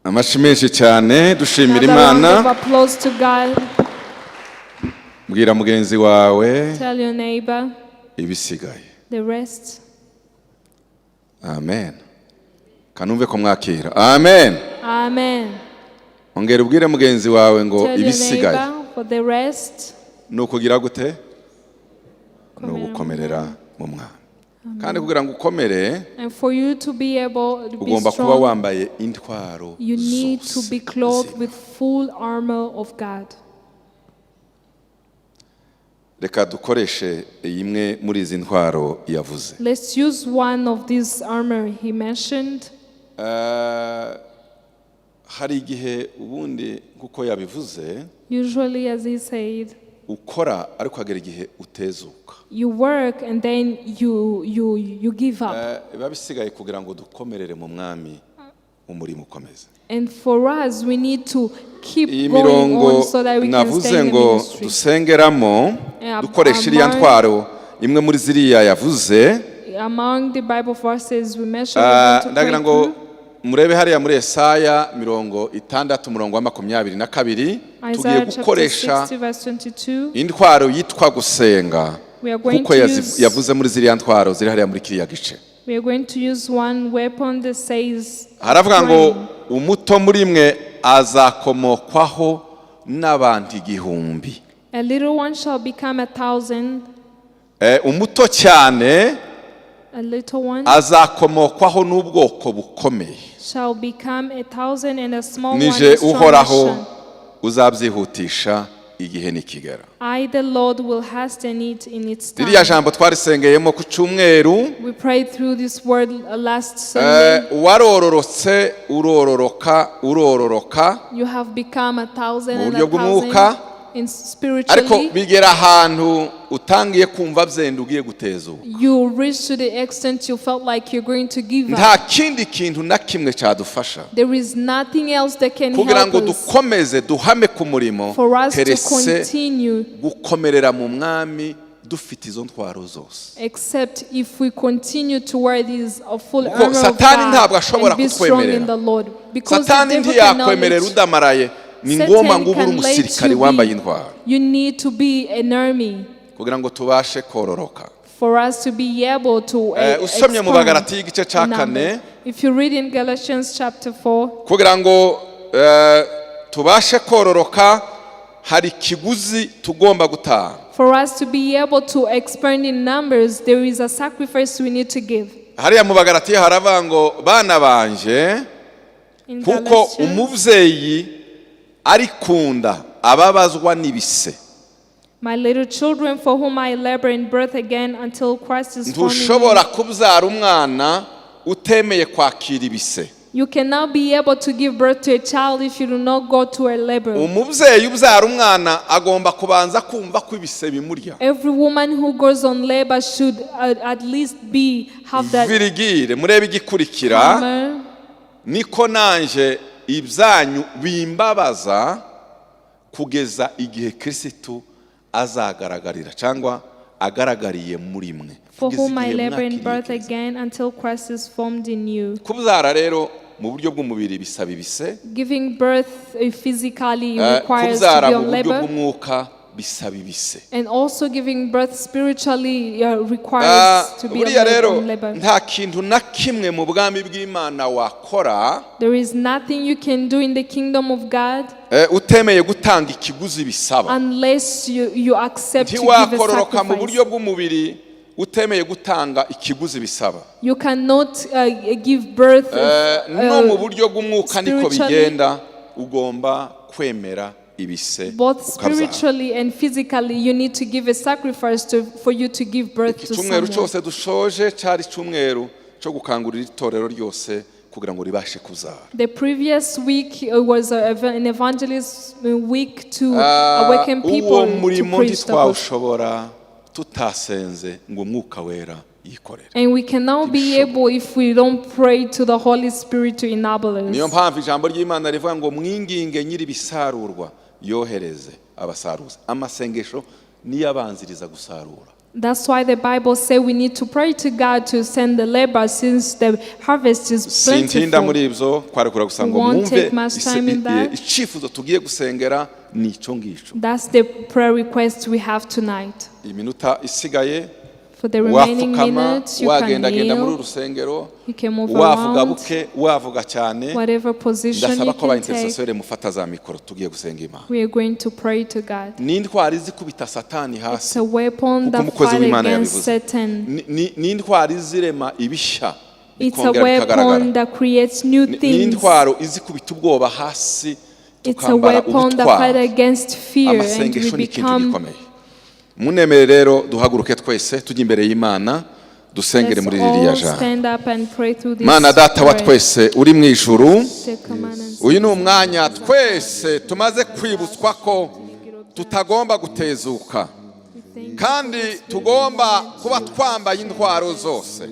Amashi menshi cyane dushimira Imana. Mbwira mugenzi wawe. Tell your neighbor. Ibisigaye. The rest. Amen. Kanumve ko mwakira. Amen. Amen. Ongera ubwire mugenzi wawe ngo ibisigaye. For the rest. Nukugira gute? No gukomerera mu Mwami. Kandi kugira ngo ukomere, and for you to be able to be ugomba kuba wambaye intwaro. You need to be clothed with full armor of God. Reka dukoreshe imwe muri izi ntwaro yavuze. Let's use one of these armor he mentioned. Hari igihe ubundi kuko yabivuze. Usually, as he said, ukora ariko agera igihe utezuka. You work and then you give up. Babisigaye kugira ngo dukomerere mu Mwami umurimo ukomeze. And for us, we need to keep going on so that we can stay in the ministry. Dusengeramo dukoresha iriya ntwaro imwe muri ziriya yavuze. Among the Bible verses we mentioned, ndagira ngo murebe hariya muri Yesaya 60:22 tugiye gukoresha intwaro yitwa gusenga kuko yavuze muri ziriya ntwaro ziri hariya muri kiriya gice. We are going to use one weapon that says, haravuga ngo umuto muri mwe azakomokwaho n'abantu 1,000. A little one shall become 1,000. Umuto cyane a little one azakomokwaho n'ubwoko bukomeye. Shall become 1,000 and a small one nije uhoraho uzabyihutisha igihe nikigera. I the Lord will hasten it in its time. Iriya jambo twarisengeyemo ku cyumweru. We prayed through this word last Sunday. Warororotse urororoka. You have become 1,000 and 1,000 in spiritually. Ariko bigera ahantu utangiye kumva byenda ugiye gutezuka. You reach to the extent you felt like you're going to give up. Nta kindi kintu na kimwe cyadufasha. There is nothing else that can help us. Kugira ngo dukomeze duhame ku murimo. For us to continue. Gukomerera mu Mwami dufite izo ntwaro zose. Except if we continue to wear these full armor of Satani ntabwo God ashobora and be strong in the Lord. Because Satani ntiyakwemerera udamaraye. Ni ngoma ngo uri umusirikari wambaye intwaro. You need to be an army. Kugira ngo tubashe kororoka. For us to be able to usomye mu Bagalatiya igice cya 4. If you read in Galatians chapter 4. Kugira ngo tubashe kororoka hari kiguzi tugomba gutaha. For us to be able to expand in numbers, there is a sacrifice we need to give. Hariya mu Bagalatiya haravuga ngo bana banje kuko umuvyeyi ari kunda ababazwa nibise. My little children, for whom I labor in birth again until Christ is formed in you. Ntushobora kubyara umwana utemeye kwakira ibise. You cannot be able to give birth to a child if you do not go to a labor. Umuvyeyi ubyara umwana agomba kubanza kumva ko ibise bimurya. Every woman who goes on labor should at least have that. Virigire murebe igikurikira. Niko nanje ibyanyu bimbabaza kugeza igihe Kristo azagaragarira cyangwa agaragariye muri mwe. For whom I labor in birth again until Christ is formed in you. Kubyara rero mu buryo bw'umubiri bisaba ibise. Giving birth physically requires to be on labor. Kubyara mu buryo bw'umwuka bisaba ibise. And also giving birth spiritually requires to be on labor. Nta kintu na kimwe mu bwami bw'Imana wakora. There is nothing you can do in the kingdom of God. Utemeye gutanga ikiguzi bisaba. Unless you accept to give a sacrifice. Mu buryo bw'umubiri utemeye gutanga ikiguzi bisaba. You cannot give birth no mu buryo bw'umwuka niko bigenda ugomba kwemera ibise. Both spiritually and physically you need to give a sacrifice for you to give birth to someone. Icyumweru cyose dushoje cyari cyumweru cyo gukangurira itorero ryose kugira ngo ribashe kuzara. The previous week was an evangelist week to awaken people to preach the gospel. Tutasenze ngo umwuka wera yikorera. And we cannot be able if we don't pray to the Holy Spirit to enable us. Niyo mpamvu ijambo ry'Imana rivuga ngo mwinginge nyiri bisarurwa yohereze abasaruzi. Amasengesho niyo abanziriza gusarura. That's why the Bible says we need to pray to God to send the labor since the harvest is sintinda muri ibyo kwarekura gusa ngo won't mwumve take much time in that. icyifuzo tugiye gusengera ni icyo ngicyo. That's the prayer request we have tonight. Iminota isigaye For the remaining minutes, you can wagendagenda muri kneel, urusengero, you can move wavuga around, buke wavuga cyane. whatever position Ndasaba you ko can abaintercesseur take. mufata za mikoro tugiye gusenga Imana. We are going to pray to God. Ni indwara izikubita satani It's hasi a weapon kuko that umukozi fight w'Imana against yabivuze. Satan. Ni indwara izirema ibishya It's a bikongera bikagaragara. weapon that creates new Ni things. indwara izikubita ubwoba hasi It's a tukambara weapon that fight ubutwari. against fear and we Amasengesho ni ikintu become. gikomeye. Munemere rero duhaguruke twese tujye imbere y'Imana dusengere Let's muri all ririya jambo. stand up and pray through this Mana data wa prayer. twese uri mu ijuru, Take command and uyu ni umwanya twese tumaze kwibutswa ko tutagomba gutezuka kandi tugomba kuba twambaye intwaro zose.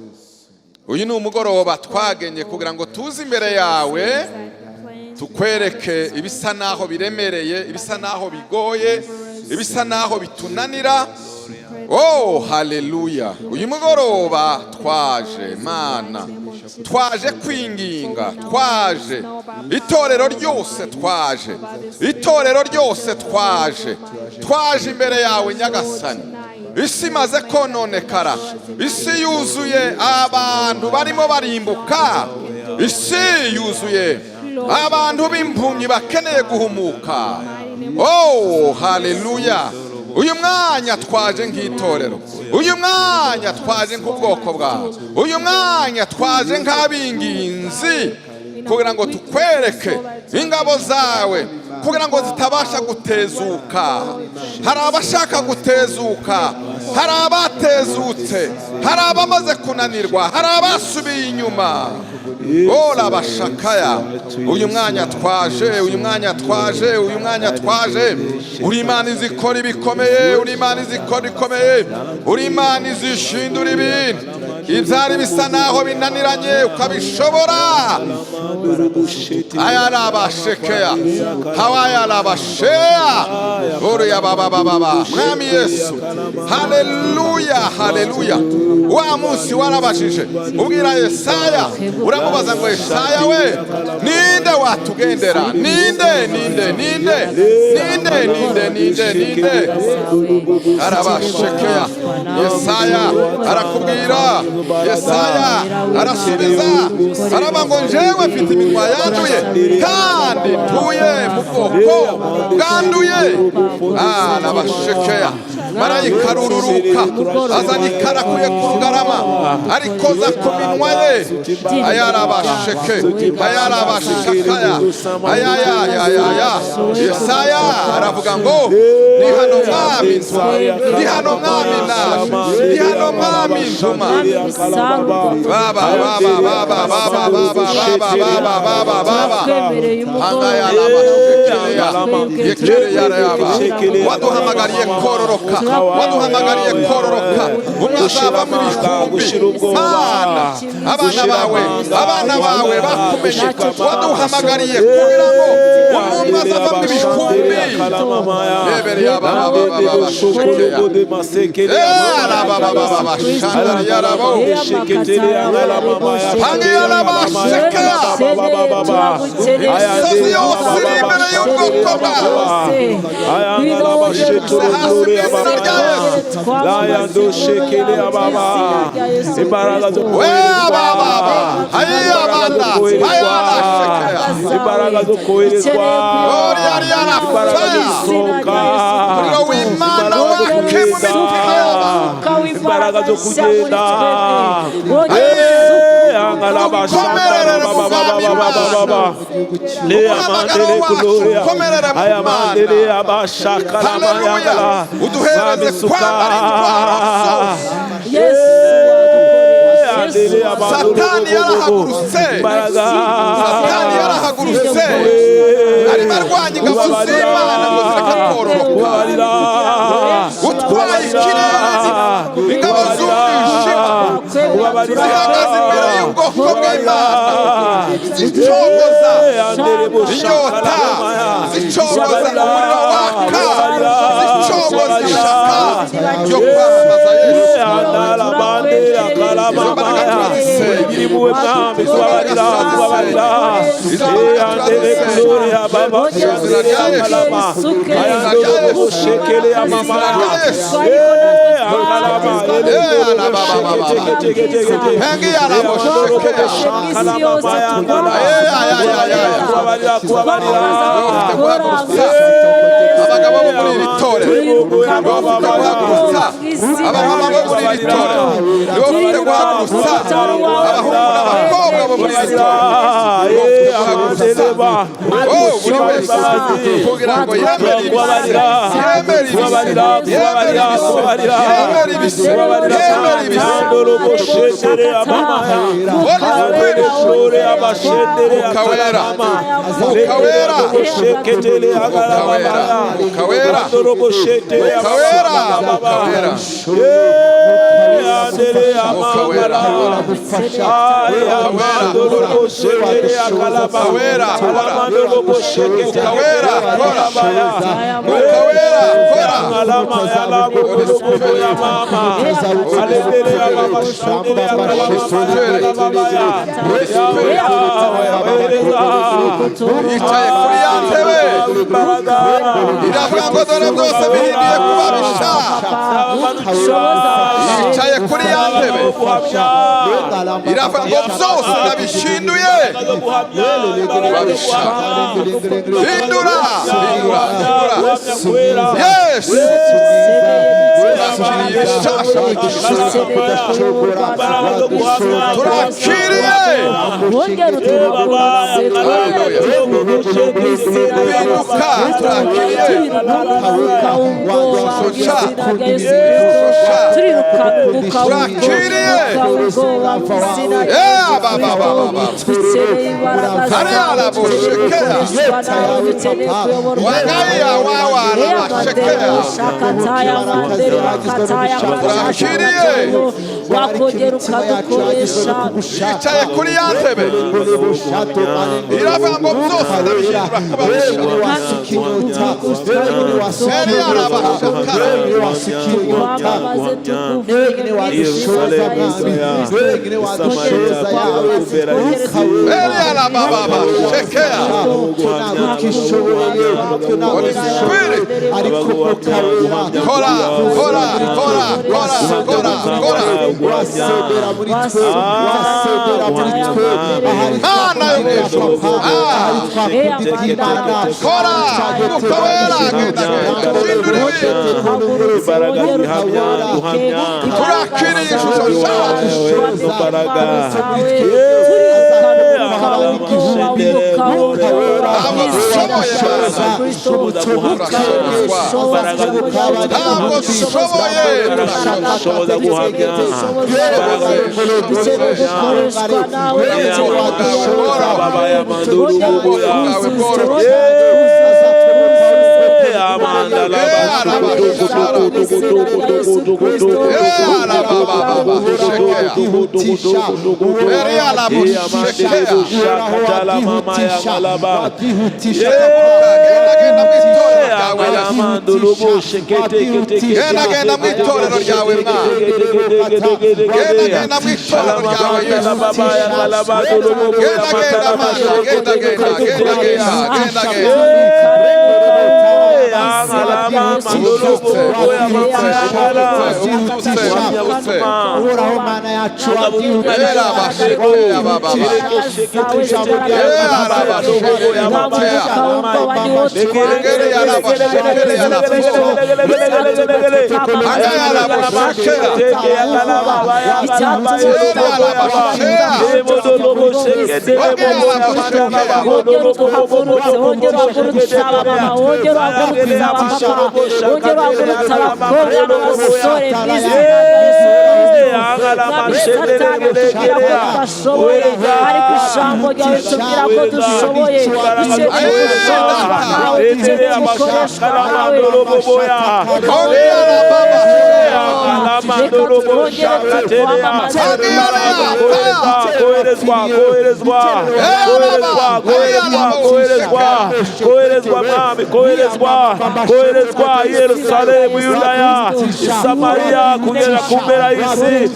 Uyu ni umugoroba twagenye kugira ngo tuze imbere yawe tukwereke ibisa naho biremereye, ibisa naho bigoye, ibisa naho bitunanira. Oh, haleluya. Uyu mugoroba twaje Mana, twaje kwinginga, twaje itorero ryose, itorero ryose twaje imbere yawe Nyagasani. Isi maze kononekara, isi yuzuye abantu barimo barimbuka, isi yuzuye abantu b'impumyi bakeneye guhumuka. Oh, haleluya. Uyu mwanya twaje nk'itorero, uyu mwanya twaje nk'ubwoko bwawe, uyu mwanya twaje nk'abinginzi kugira ngo tukwereke ingabo zawe kugira ngo zitabasha gutezuka. Hari abashaka gutezuka, hari abatezutse, hari abamaze kunanirwa, hari abasubiye inyuma. Ola bashakaya. Uyu mwanya twaje, uyu mwanya twaje, uyu mwanya twaje. Uri Imana izikora ibikomeye, uri Imana izikora ikomeye, uri Imana izishindura ibintu ibyari bisa naho binaniranye ukabishobora. Ayarabashekeya, hawayarabasheya. Uriya baba Mwami Yesu, haleluya, haleluya. Wa munsi warabashije ubwira Yesaya, uramubaza ngo Yesaya we, ninde watugendera? Ninde? Arabashekeya. Yesaya arakubwira, Yesaya arasubiza, araba ngo njyewe mfite iminwa yanduye kandi ntuye mu bwoko bwanduye. Arabashekeya. Marayika arururuka azana ikarakuye ku rugarama arikoza ku minwa ye. Ayarabasheke, ayarabashakaya, ayayayaya. Yesaya aravuga ngo ni hano mwami ntuma, ni hano mwami naje, ni hano mwami ntuma. Baba waduhamagariye kororoka, waduhamagariye kororoka. Umwazava mu bihumbi Mana, abana bawe bakumenye, waduhamagariye kugira ngo umwe azava mu bihumbi. Rebere imbaraga zo koherezwa, imbaraga zo kugenda. Satani yarahagurutse, arimo arwanya ingabo z'Imana ngo zirakororoka. Utwaye ikirere, ingabo z'umwijima zihagaze imbere y'ubwoko bw'Imana, zicogoza inyota, zicogoza umuriro waka, zicogoza Yerusalemu, Yudaya, Samaria, kugera kumbera isi.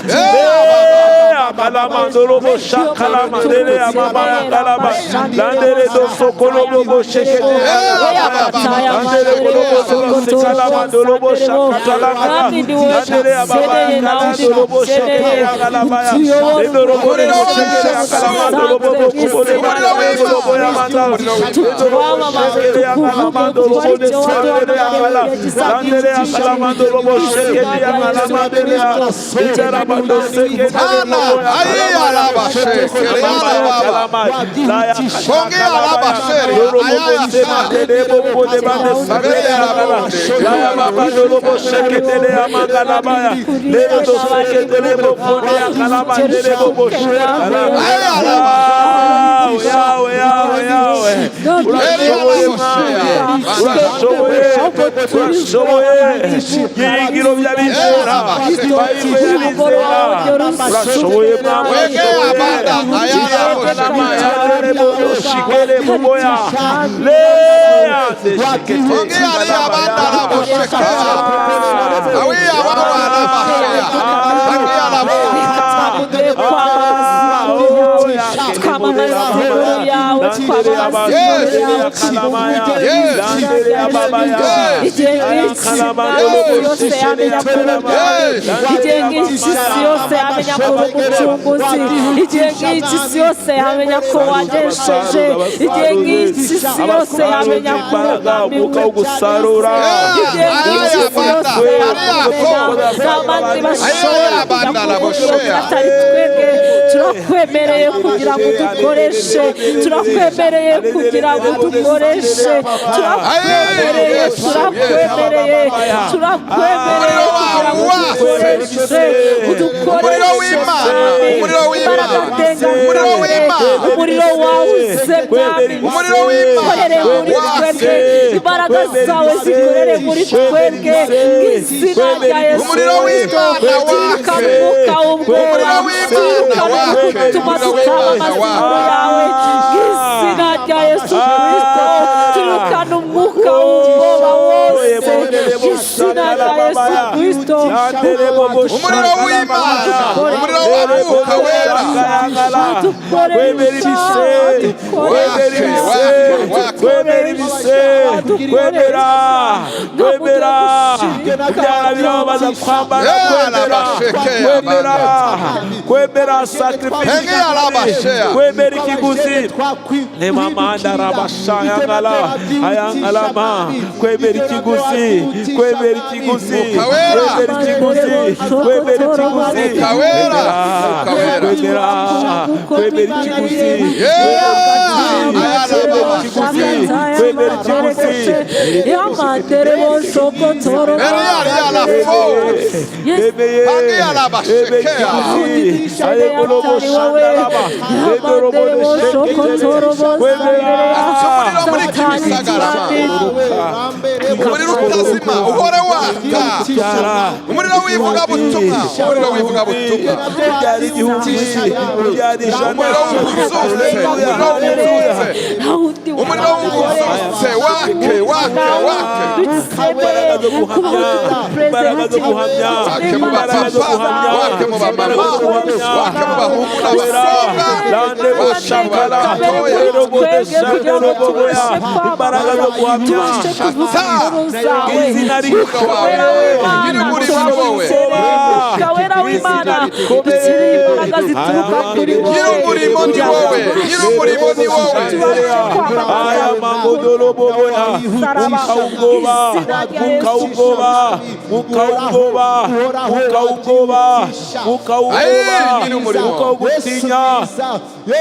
Kalamandolobo shakalamandele amamaya kalaba. Landele do sokolobo shekete. Landele kolobo sekalamandolobo shakatalanga. Landele amamaya kalamandolobo shekete akalabaya. Lendorobo shekete akalamandolobo kubole mandolobo yamanda. Lendorobo shekete akalamandolobo shekete akala. Landele akalamandolobo shekete akalamandele. Lendorobo shekete turakwemereye kugira ngo dukoreshe, turakwemereye kugira ngo dukoreshe, turakwemereye kugira ngo dukoreshe, umuriro w'Imana, umuriro wawe uzemwami, ukorere muri twebwe, imbaraga zawe zikorere muri twebwe, izina rya Yesu Kristo, turukana umwuka w'ubwoba, turukana gutuma tutamamaza inkuru yawe, izina rya Yesu Kristo, turukana umwuka w'ubwoba wose, izina rya Yesu Kristo, umuriro w'Imana, umuriro w'Umwuka wera, kwemera sacrifice, kwemera ikiguzi, emamanda rabashaya ngala ayangalama, kwemera ikiguzi, kwemera ikiguzi, kwemera ikiguzi, kwemera ikiguzi, kwemera kwemera ikiguzi, kwemera ikiguzi, yamadere bosoko toro umuriro utazima uhora waka, umuriro w'ivugabutumwa, umuriro w'ivugabutumwa, umuriro w'ubuzutse, wake wake wake, imbaraga zo guhamya, imbaraga zo guhamya, imbaraga zo guhamya, wake mu bamama, wake mu bahungu n'abakobwa, lande boshakala, rero bodeshaka roboya, imbaraga zo guhamya, izina ryawe, nyiri umurimo wowe, kawera w'Imana, dukire imbaraga zituruka kuri wowe, nyiri umurimo ni wowe, nyiri umurimo ni wowe, aya magodoro boboya, ukaugoba, ukaugoba, ukaugoba, ukaugoba, ukaugoba, ukagutinya,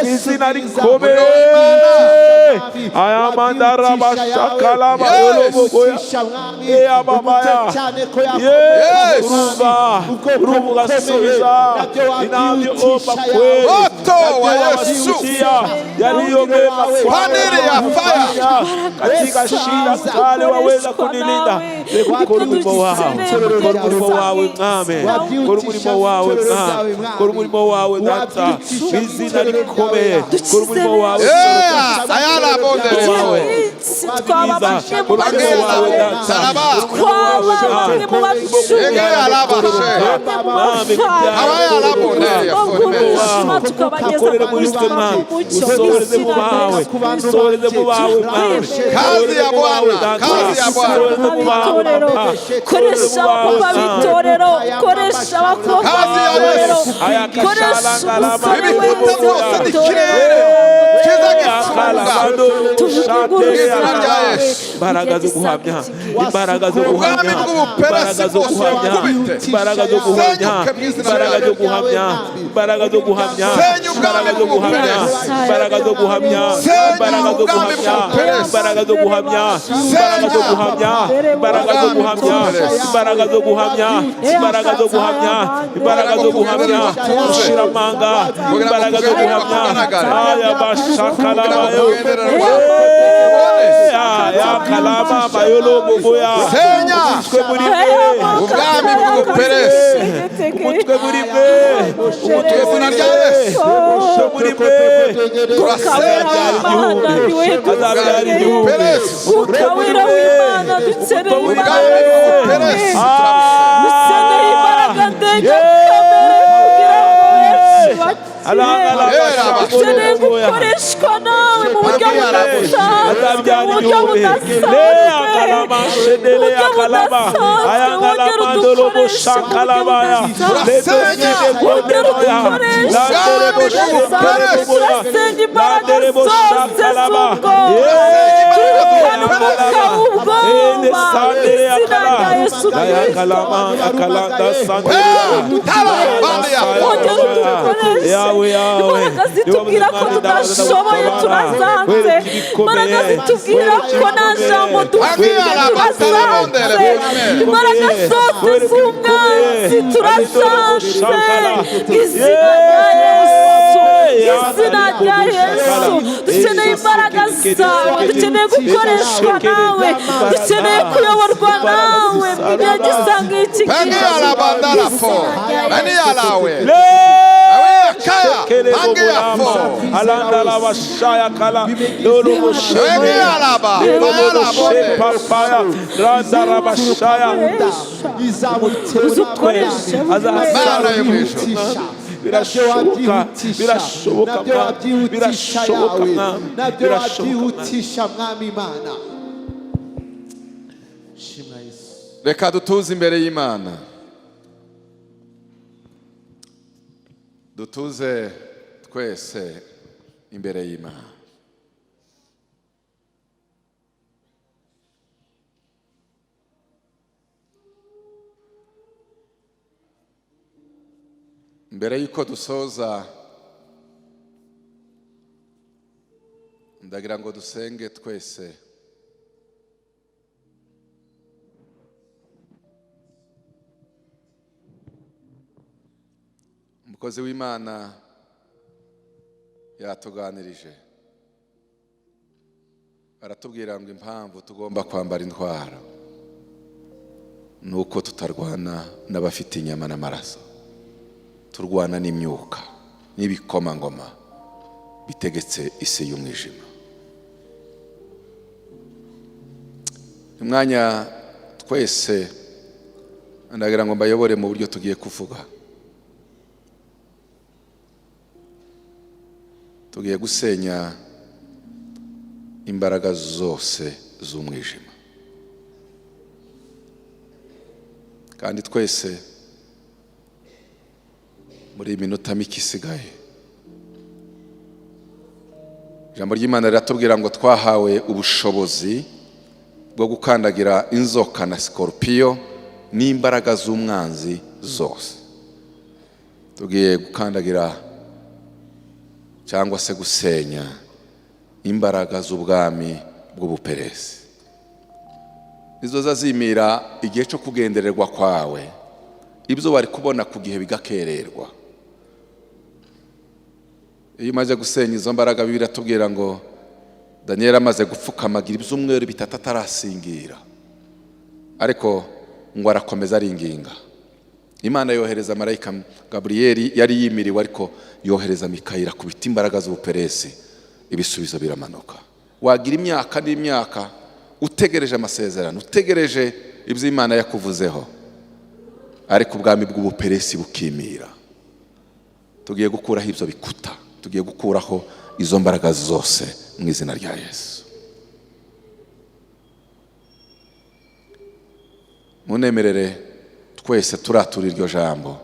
izina rikomeye, aya mandara bashakala boboya, eya babaya, urubuga subiza, inavyo opa kwe, moto wa Yesu, yaliyobema panere ya fire, katika shida kale waweza kunilinda. Kora umurimo wawe, kora umurimo wawe mwami, kora umurimo wawe mwami, kora umurimo wawe data, izina rikomeye, kora umurimo wawe ayala bondere wawe, twababashe kora umurimo wawe data, twababashe mu bashuka ukorere muri twe mwami, usohoreze mu bawe, usohoreze mu bawe mwami, kazi ya Bwana, kazi ya Bwana, koresha abakobwa b'itorero, koresha abakobwa b'itorero, koresha umusore wese w'itorero, imbaraga zo guhamya, imbaraga zo guhamya, imbaraga zo guhamya, imbaraga zo guhamya, imbaraga zo guhamya, imbaraga zo guhamya, imbaraga zo guhamya, imbaraga zo guhamya, imbaraga zo guhamya, imbaraga zo guhamya, imbaraga zo guhamya, imbaraga zo guhamya, imbaraga zo guhamya, imbaraga zo guhamya, imbaraga zo guhamya, ushiramanga, imbaraga zo guhamya, aya bashakala bayo, ya kalama bayolo boboya, senya ubwami bw'ubuperesi, umutwe muri mwe, umutwe muri Yesu, muri mwe, turasenya azabyara igihugu, ukawira w'Imana dukeneye ubwami bw'ubuperesi, dukeneye imbaraga ndende kamere kugira ngo Yesu dukeneye gukoreshwa nawe mu buryo budasanzwe, mu buryo budasanzwe, wongera udukoresha mu buryo budasanzwe, wongera udukoresha, turasenya imbaraga zose z'ubwo, turukana umwuka w'ubwoba, izina rya Yesu Kristo, wongera udukoresha, imbaraga zitubwira ko tudashoboye turazanze, imbaraga zitubwira ko nta jambo dufite turazanze, imbaraga zose z'umwanzi turazanze, izina rya Yesu, izina rya Yesu, dukeneye imbaraga zawe, dukeneye gukoreshwa nawe, dukeneye kuyoborwa nawe mu gihe gisa nk'iki gihe. birashoboka, birashoboka, birashoboka, birashoboka mwami Imana. Reka dutuze imbere y'Imana, dutuze twese imbere y'Imana. Mbere yuko dusoza, ndagira ngo dusenge twese. Umukozi w'Imana yatuganirije, aratubwira ngo impamvu tugomba kwambara intwaro nuko tutarwana n'abafite inyama n'amaraso, turwana n'imyuka n'ibikomangoma bitegetse isi y'umwijima. Umwanya twese ndagira ngo mbayobore mu buryo tugiye kuvuga. Tugiye gusenya imbaraga zose z'umwijima, kandi twese muri minota mike isigaye, ijambo ry'Imana riratubwira ngo twahawe ubushobozi bwo gukandagira inzoka na sikorupiyo n'imbaraga z'umwanzi zose. Tugiye gukandagira cyangwa se gusenya imbaraga z'ubwami bw'ubuperesi, izo zazimira igihe cyo kugendererwa kwawe, ibyo bari kubona ku gihe bigakererwa. Iyo umaze gusenya izo mbaraga, Bibiliya iratubwira ngo Daniel amaze gupfukamagira ibyumweru bitatu atarasingira, ariko ngo arakomeza aringinga. Imana yohereza marayika Gabriel, yari yimiriwe ariko yohereza Mikayeli kubita imbaraga z'ubuperesi, ibisubizo biramanuka. Wagira imyaka n'imyaka utegereje amasezerano, utegereje ibyo Imana yakuvuzeho, ariko ubwami bw'ubuperesi bukimira. Tugiye gukuraho ibyo bikuta, tugiye gukuraho izo mbaraga zose mu izina rya Yesu. Munemerere twese turatura iryo jambo,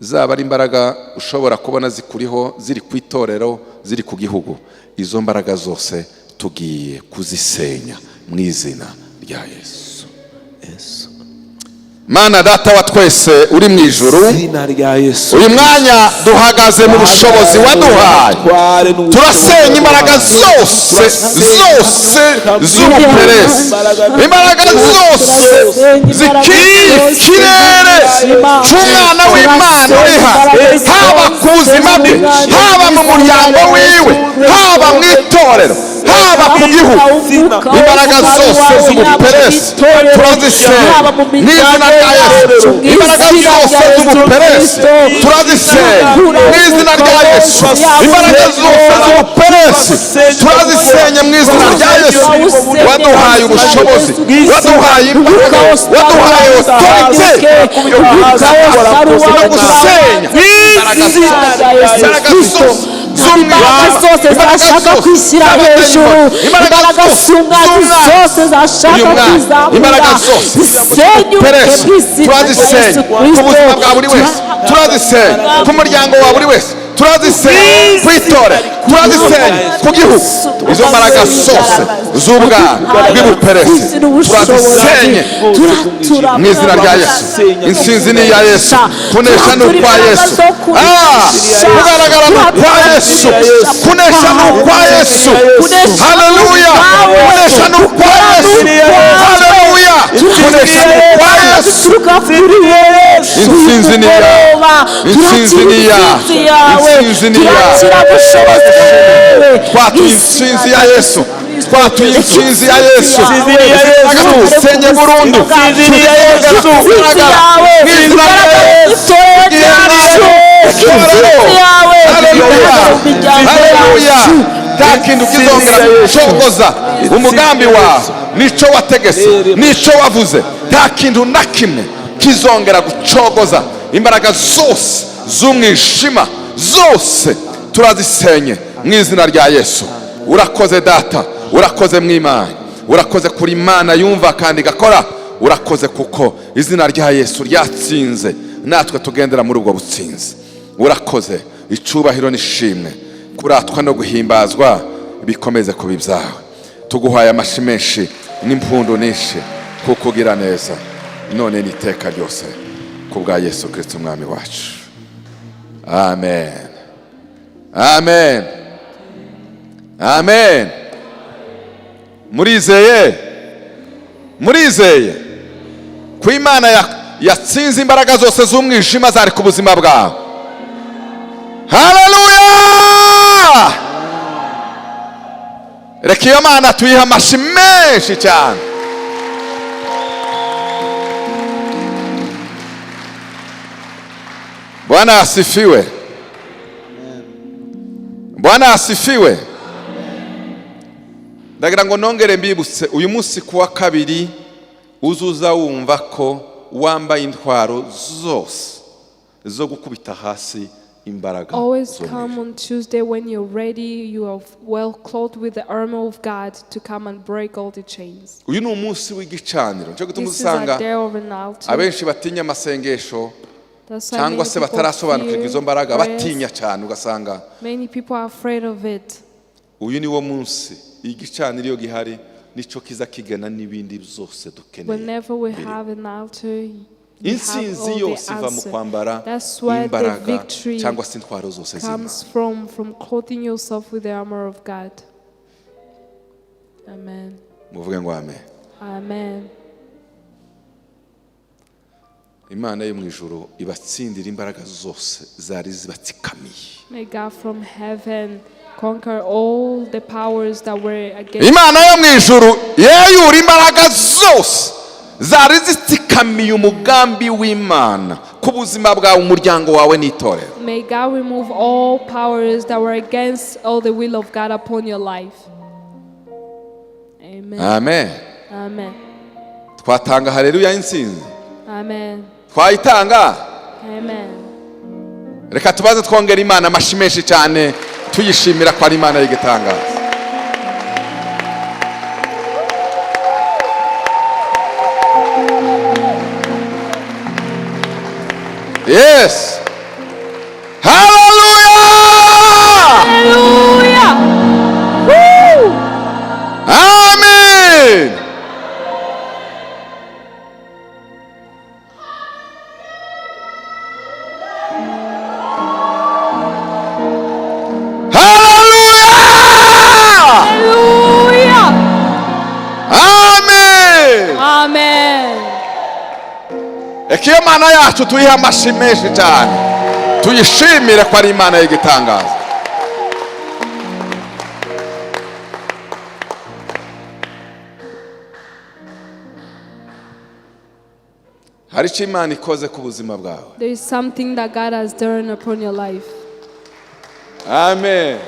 zaba ari imbaraga ushobora kubona zikuriho, ziri ku itorero, ziri ku gihugu, izo mbaraga zose tugiye kuzisenya mu izina rya Yesu. Mana data wa twese uri mu ijuru, uyu mwanya duhagaze mu bushobozi waduhaye, turasenya imbaraga zose z'ubuperesi, imbaraga zose zikiye ikirere cy'umwana w'Imana uriha, haba ku buzima bwe, haba mu muryango wiwe, haba mu itorero, haba ku gihugu. Imbaraga zose z'ubuperesi turazisenya mu izina rya Yesu. Imbaraga zose z'ubuperesi turazisenya mu izina rya Yesu. Imbaraga zose z'ubuperesi turazisenya mu izina rya Yesu. Waduhaye ubushobozi, waduhaye imbaraga, waduhaye otorite yo gusenya imbaraga zose zose zashaka kwishyira hejuru, imbaraga zose zashaka kwizamura, zisenyuke turazisenya ku buzima bwa buri wese, turazisenya ku muryango wa buri wese, turazisenya ku itorero, turazisenya ku gihugu. Izo mbaraga zose z'ubwami bw'ubuperesi turazisenye mu izina rya Yesu. Intsinzi ni iya Yesu, kunesha ni ukwa Yesu, kugaragara ni ukwa Yesu, kunesha ni ukwa Yesu. Haleluya! Kunesha ni ukwa Yesu. Haleluya! Kunesha ni ukwa Yesu. Intsinzi ni iyawe, intsinzi ni iyawe, intsinzi ni iyawe. Twatuye intsinzi ya Yesu, twatuye intsinzi ya Yesu, tusenye burundu intsinzi ya Yesu. Haleluya! Nta kintu kizongera gucogoza umugambi wawe, nico wategese, nico wavuze. Nta kintu na kimwe kizongera gucogoza imbaraga zose z'umwijima, zose turazisenye mu izina rya Yesu. Urakoze data, urakoze mw'Imana, urakoze kuri Imana yumva kandi igakora. Urakoze kuko izina rya Yesu ryatsinze, natwe tugendera muri ubwo butsinzi. Urakoze, icubahiro n'ishimwe, kuratwa no guhimbazwa bikomeze kuba ibyawe. Tuguhaye amashi menshi n'impundu nyinshi kuko ugira neza, none n'iteka ryose, kubwa Yesu Kristo umwami wacu. Amen. Amen. Amen. Murizeye? Murizeye ko Imana yatsinze imbaraga zose z'umwijima zari ku buzima bwawe? Haleluya! Reka iyo Mana tuyiha amashi menshi cyane. Bwana asifiwe. Bwana asifiwe. Ndagira ngo nongere mbibutse, uyu munsi kuwa kabiri uzuza wumva ko wambaye intwaro zose zo gukubita hasi imbaraga. Always come on Tuesday when you're ready, you are well clothed with the armor of God to come and break all the chains. Uyu ni umunsi w'igicaniro, cyo gutuma This is a usanga day of an altar. abenshi batinya amasengesho That's why cyangwa many se people batarasobanukirwa izo mbaraga, fear batinya cyane, ugasanga Many people are afraid of it. uyu ni wo munsi igicaniro iyo gihari nico kiza kigena n'ibindi byose dukeneye. Whenever we have an altar, we have Intsinzi all yose the iva mu answer. kwambara That's why the imbaraga victory cyangwa se intwaro zose z'Imana. comes from clothing yourself with the armor of God. Amen. Muvuge ngo amen. Amen. Imana yo mu ijuru ibatsindira imbaraga zose zari zibatsikamiye. May God from heaven conquer all the powers that were against. Imana yo mu ijuru yeyura imbaraga zose zari zitsikamiye umugambi w'Imana ku buzima bwawe, umuryango wawe n'itorero. May God remove all powers that were against all the will of God upon your life. Amen. Amen. Amen. Twatanga haleluya insinzi. Amen. Twayitanga. Amen. Reka tubaze twongera Imana amashi menshi cyane tuyishimira ko ari Imana y'igitangaza. Yes. Hallelujah. Hallelujah. Woo. Amen. Hallelujah. Amen. Amen. Ekiyo Mana yacu tuyiha amashi menshi cyane tuyishimire ko ari Imana y'igitangaza. Hari icyo Imana ikoze ku buzima bwawe. There is something that God has done upon your life. Amen.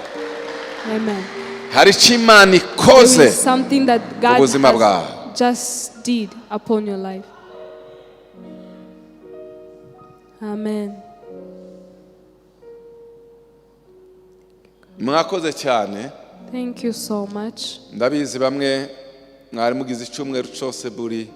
Amen. Hari icyo Imana There ikoze is something that God ubuzima bwawe. has just did upon your life. Amen. Mwakoze cyane. Thank you so much. Ndabizi bamwe mwari mugize icyumweru cyose buri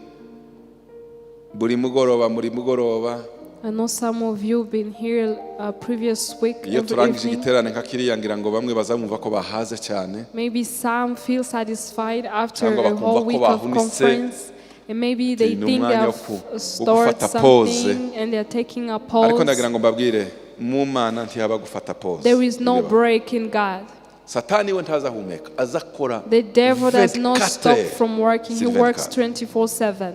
mugoroba. I know some of you have been here previous week, Iyo every turangije evening. igiterane nka kiriya ngira ngo bamwe bazamumva ko bahaze cyane. Maybe some feel satisfied after Cyangwa a bakumva whole ko week of bahunitse. conference. And maybe they Ni think they umwanya have wo started gufata pause. something and they're taking a Ariko pause. ndagira ngo mbabwire mu Mana ntihaba gufata pause. There is no Bibaho. break in God. Satani we ntazahumeka azakora. The devil does not 24 stop from working. He sur works 24. 24/7.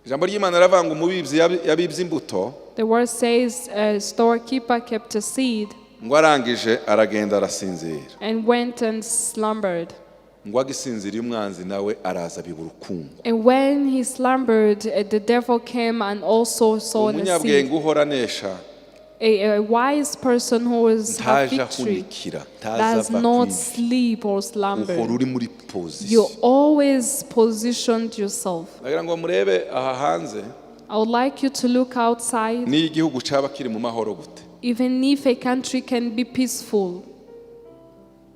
Ijambo ry'Imana riravuga ngo umubibyi yabibye imbuto The word says a storekeeper kept a seed ngo arangije aragenda arasinzira. and went and slumbered. Ngo agisinziriye umwanzi nawe araza biba urukungu. And when he slumbered, the devil came and also saw the Umunyabwenge seed. uhora anesha A wise person who is a ntaje victory ahunikira does ntazava not kwinjira. sleep or Uhora slumber. uri muri You position. always positioned yourself. Ndagira ngo murebe aha hanze I would like you to look outside. ni igihugu cyaba kiri mu mahoro gute. Even if a country can be peaceful,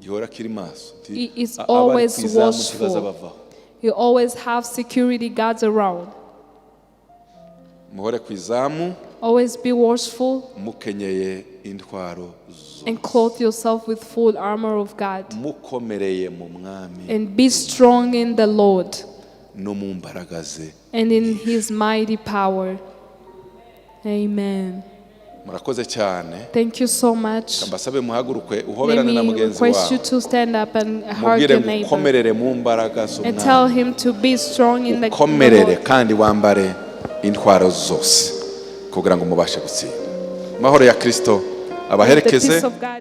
Gihora kiri maso. it is Abari always ku izamu watchful. ntibaza bavaho. You always have security guards around. Muhore ku izamu Always be watchful mukenyeye intwaro zo. and clothe yourself with full armor of God. Mukomereye mu mwami And be strong in the Lord no mu mbaraga ze. and in his mighty power. Amen. Murakoze cyane. Thank you so much. Mbasabe muhaguruke Let uhoberane na me mugenzi request you wawe. to stand up and hug Mubwire your ngo neighbor ukomerere mu mbaraga and z'umwami. tell him to be strong in the Ukomerere Lord. kandi wambare intwaro zose kugira ngo mubashe gutsinda. Mahoro ya Kristo The abaherekeze. peace of God.